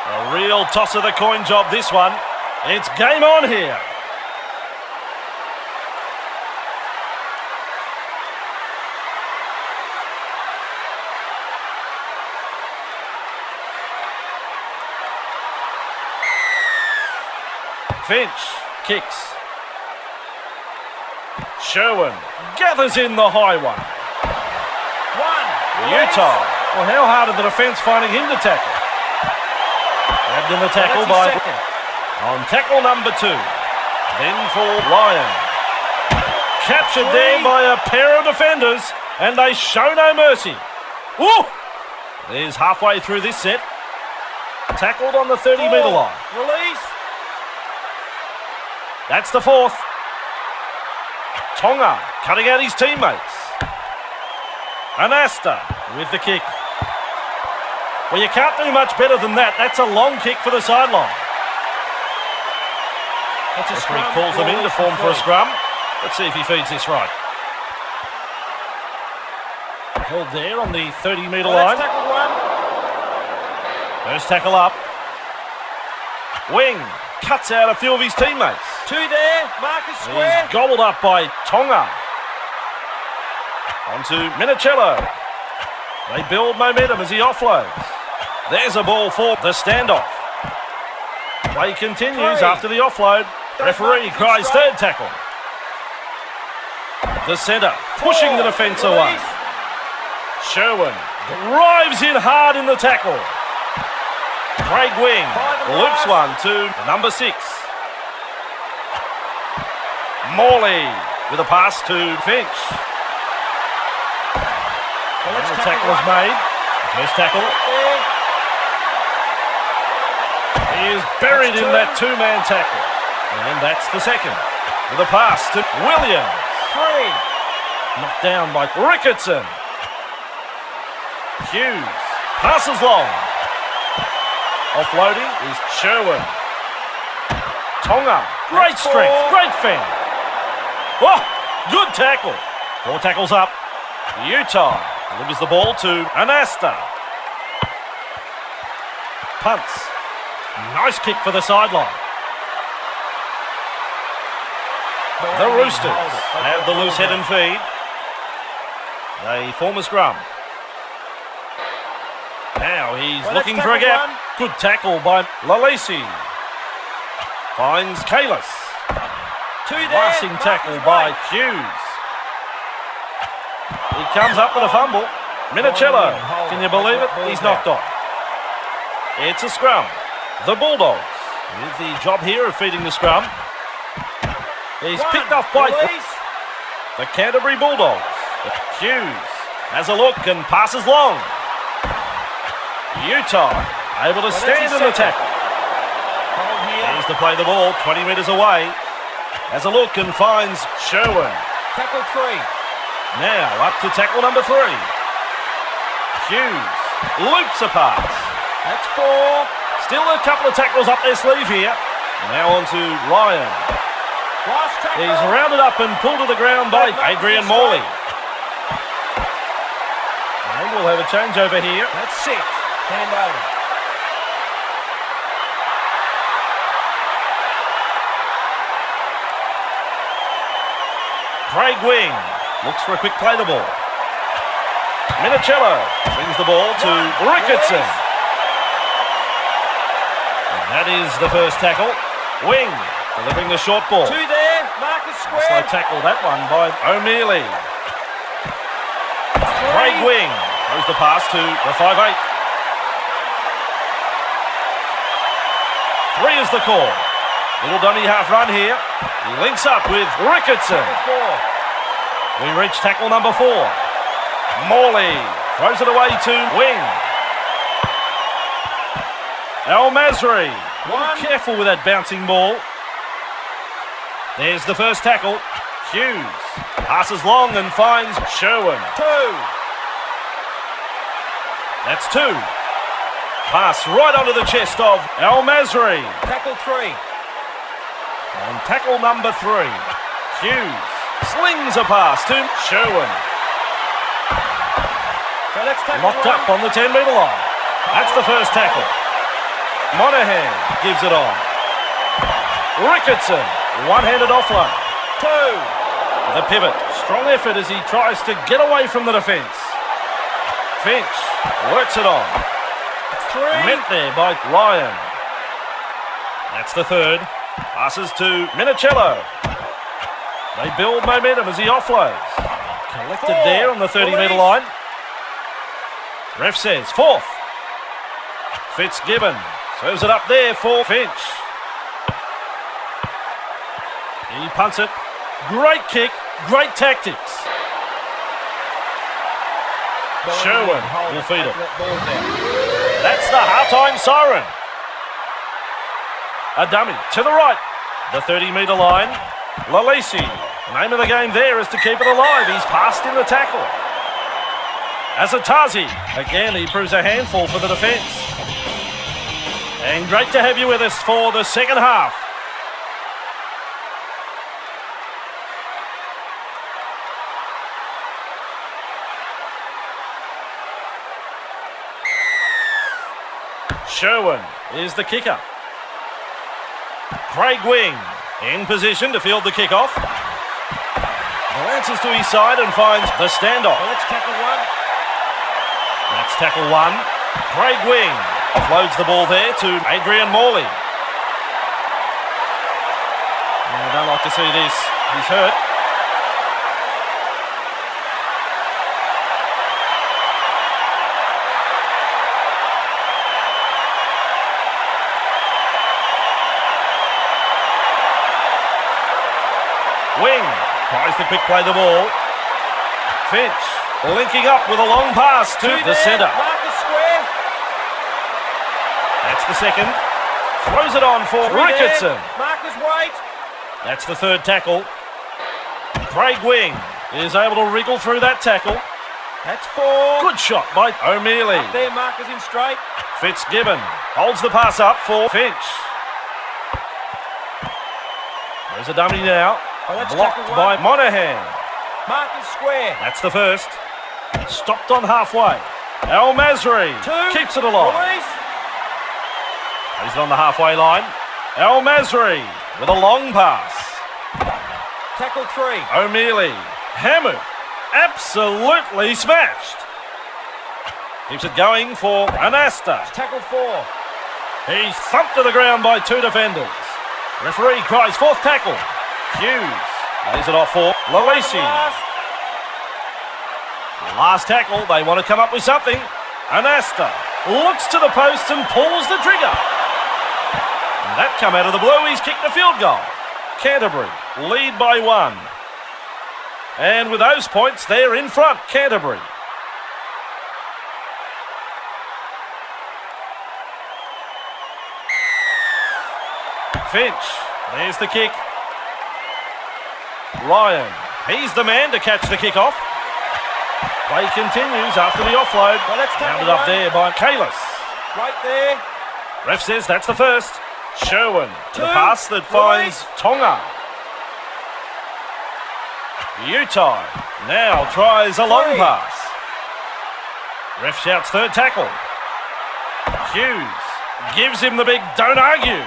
A real toss of the coin job, this one. It's game on here. Finch kicks. Sherwin gathers in the high one. Utah. Well, how hard are the defence finding him to tackle? Grabbed in the tackle by... On tackle number 2. Then for Ryan. Captured there by a pair of defenders, and they show no mercy. Woo! There's halfway through this set. Tackled on the 30-metre line. Release. That's the 4th. Tonga cutting out his teammates. Anasta with the kick. Well, you can't do much better than that. That's a long kick for the sideline. Referee calls them in to form for a scrum. Let's see if he feeds this right. Held there on the 30-metre line. First tackle up. Wing cuts out a few of his teammates. 2 there, Marcus square. He's gobbled up by Tonga. On to Minicello. They build momentum as he offloads. There's a ball for the standoff. Play continues after the offload. Referee cries third tackle. The centre pushing the defence away. Sherwin drives in hard in the tackle. Craig Wing loops one to number 6. Morley with a pass to Finch. The tackle is made. First tackle. He is buried in that 2-man tackle. And that's the second. With a pass to Williams. 3. Knocked down by Ricketson. Hughes passes long. Offloading is Sherwin. Tonga, great strength, great fend. Oh, good tackle. 4 tackles up. Utah delivers the ball to Anasta. Punts. Nice kick for the sideline. The Roosters have the loose head and feed. They form a scrum. Now he's looking for a gap. Good tackle by Lalisi. Finds Kalis. Passing tackle by Hughes. He comes up with a fumble. Minicello. Can you believe it? He's knocked off. It's a scrum. The Bulldogs with the job here of feeding the scrum. He's picked off by the Canterbury Bulldogs. Hughes has a look and passes long. Utah able to stand in the tackle. Here's to play the ball 20 metres away. Has a look and finds Sherwin. Tackle 3. Now up to tackle number 3. Hughes loops a pass. That's 4. Still a couple of tackles up their sleeve here. Now on to Ryan. He's rounded up and pulled to the ground by Adrian Morley. And we'll have a changeover here. That's 6. Hand over. Craig Wing looks for a quick play the ball. Minicello brings the ball to Ricketson. And that is the first tackle. Wing delivering the short ball. 2 there, Marcus square. Slow tackle that one by O'Mealy. Craig Wing throws the pass to the 5'8". 3 is the call. Little dummy half run here. He links up with Ricketson. We reach tackle number 4. Morley throws it away to Wing. El Masri. Careful with that bouncing ball. There's the first tackle. Hughes passes long and finds Sherwin. 2. That's 2. Pass right onto the chest of El Masri. Tackle 3. On tackle number 3, Hughes slings a pass to Sherwin. So let's tackle Locked up on the 10-metre line. That's the first tackle. Monahan gives it on. Ricketson, one-handed offload. 2. The pivot. Strong effort as he tries to get away from the defence. Finch works it on. 3. Met there by Ryan. That's the third. Passes to Minicello. They build momentum as he offloads. Collected 4. there on the 30-metre Release. line. Ref says fourth. Fitzgibbon serves it up there for Finch. He punts it. Great kick, great tactics. Sherwin will feed it. That's the half-time siren. A dummy to the right. The 30-metre line. Lalisi. Name of the game there is to keep it alive. He's passed in the tackle. Azatazi. Again, he proves a handful for the defence. And great to have you with us for the second half. Sherwin is the kicker. Craig Wing in position to field the kickoff. Glances to his side and finds the standoff. Well, let's tackle 1. That's tackle 1. Craig Wing offloads the ball there to Adrian Morley. I don't like to see this. He's hurt. Wing tries to quick play the ball. Finch linking up with a long pass to the centre. Marcus square. That's the second. Throws it on for Ricketson. Marcus wait. That's the third tackle. Craig Wing is able to wriggle through that tackle. That's 4. Good shot by O'Mealy. Up there, Marcus in straight. Fitzgibbon holds the pass up for Finch. There's a dummy now. Oh, that's Blocked tackle 1. by Monahan. Marcus square. That's the first. Stopped on halfway. Al Masri 2. keeps it alive. Release. He's on the halfway line. Al Masri with a long pass. Tackle 3. O'Mealy hammered. Absolutely smashed. Keeps it going for Anasta. Tackle 4. He's thumped to the ground by 2 defenders. Referee cries fourth tackle. Hughes lays it off for Lalisi. Last tackle, they want to come up with something. Anasta looks to the post and pulls the trigger. And that come out of the blue, he's kicked the field goal. Canterbury lead by 1. And with those points, they're in front, Canterbury. Finch, there's the kick. Ryan, he's the man to catch the kick-off. Play continues after the offload. Well, let's tackle Rounded up 1. there by Kalis. Right there. Ref says that's the first. Sherwin, 2. the pass that finds Tonga. Utai now tries a long 3. pass. Ref shouts third tackle. Hughes gives him the big don't argue.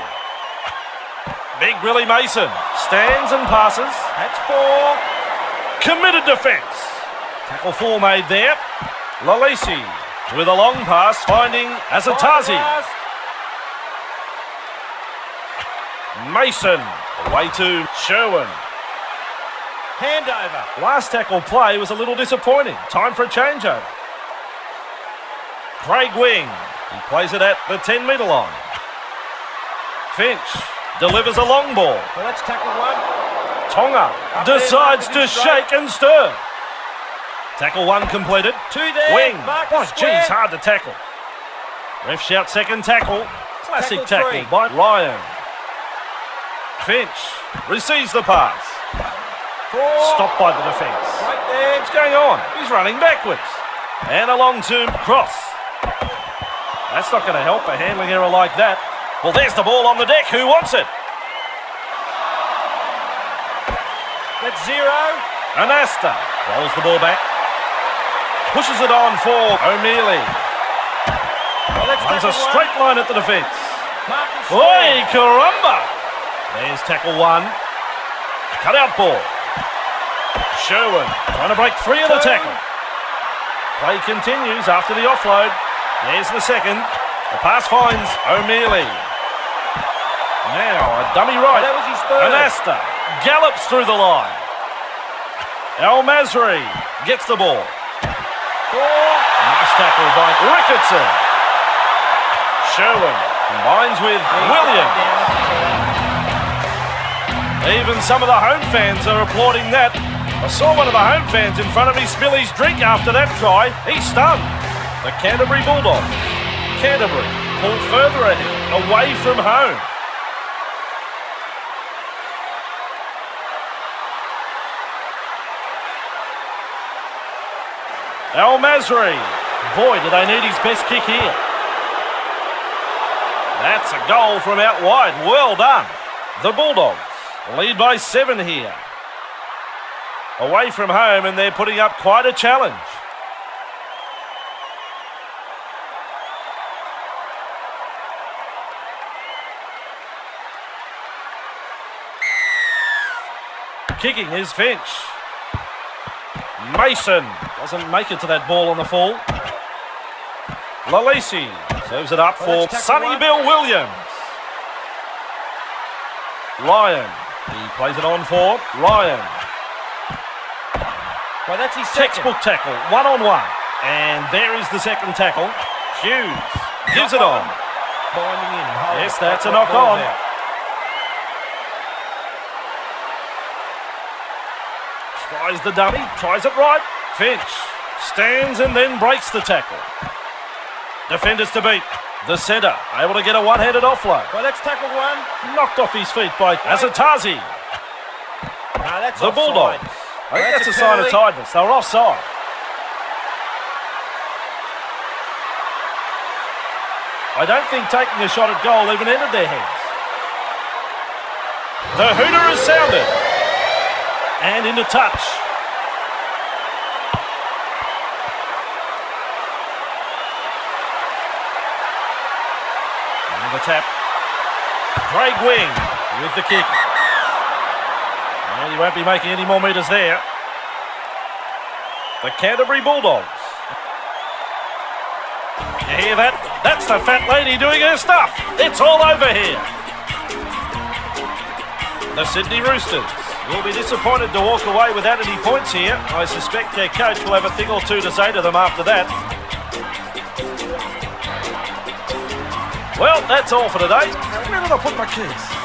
Big Willie Mason stands and passes. That's 4. Committed defence. Tackle 4 made there. Lalisi with a long pass finding Azatazi. Mason away to Sherwin. Handover. Last tackle play was a little disappointing. Time for a changeover. Craig Wing. He plays it at the 10-metre line. Finch delivers a long ball. Well, let's tackle 1. Tonga decides to shake and stir. Tackle 1 completed. 2 there. Wing. Marcus Oh, square. geez, hard to tackle. Ref shouts second tackle. Classic Tackle tackle 3. by Ryan. Finch receives the pass. 4. Stopped by the defence. Right there. What's going on? He's running backwards. And along to Cross. That's not going to help, a handling error like that. Well, there's the ball on the deck. Who wants it? That's 0. Anasta rolls the ball back. Pushes it on for O'Mealy. Well, let's Runs a tackle 1. straight line at the defence. Oi, caramba! There's tackle one. Cut out ball. Sherwin trying to break free of the tackle. Play continues after the offload. There's the second. The pass finds O'Mealy. Now a dummy right. That was his third. Anasta gallops through the line. El Masri gets the ball. Nice tackle by Ricketson. Sherwin combines with Williams. Even some of the home fans are applauding that. I saw one of the home fans in front of me spill his drink after that try. He's stunned. The Canterbury Bulldogs. Canterbury pull further ahead, away from home. El Masri. Boy, do they need his best kick here. That's a goal from out wide. Well done. The Bulldogs lead by 7 here. Away from home, and they're putting up quite a challenge. Kicking is Finch. Mason doesn't make it to that ball on the full. Lalisi serves it up for Sonny Bill Williams. Ryan, he plays it on for Ryan. Well, that's his Textbook tackle, 1-on-1. And there is the second tackle. Hughes gives it on. Binding in. Yes, that's a knock on. Tries the dummy, tries it right. Finch stands and then breaks the tackle. Defenders to beat. The centre able to get a one-handed offload. Well, that's tackle one. Knocked off his feet by Azatazi. No, that's the offside. Bulldogs. I think that's a sign of tiredness. They're offside. I don't think taking a shot at goal even entered their heads. The hooter is sounded. And into touch. And the tap. Craig Wing with the kick. And he won't be making any more metres there. The Canterbury Bulldogs. You hear that? That's the fat lady doing her stuff. It's all over here. The Sydney Roosters will be disappointed to walk away without any points here. I suspect their coach will have a thing or two to say to them after that. Well, that's all for today. Where did I put my keys?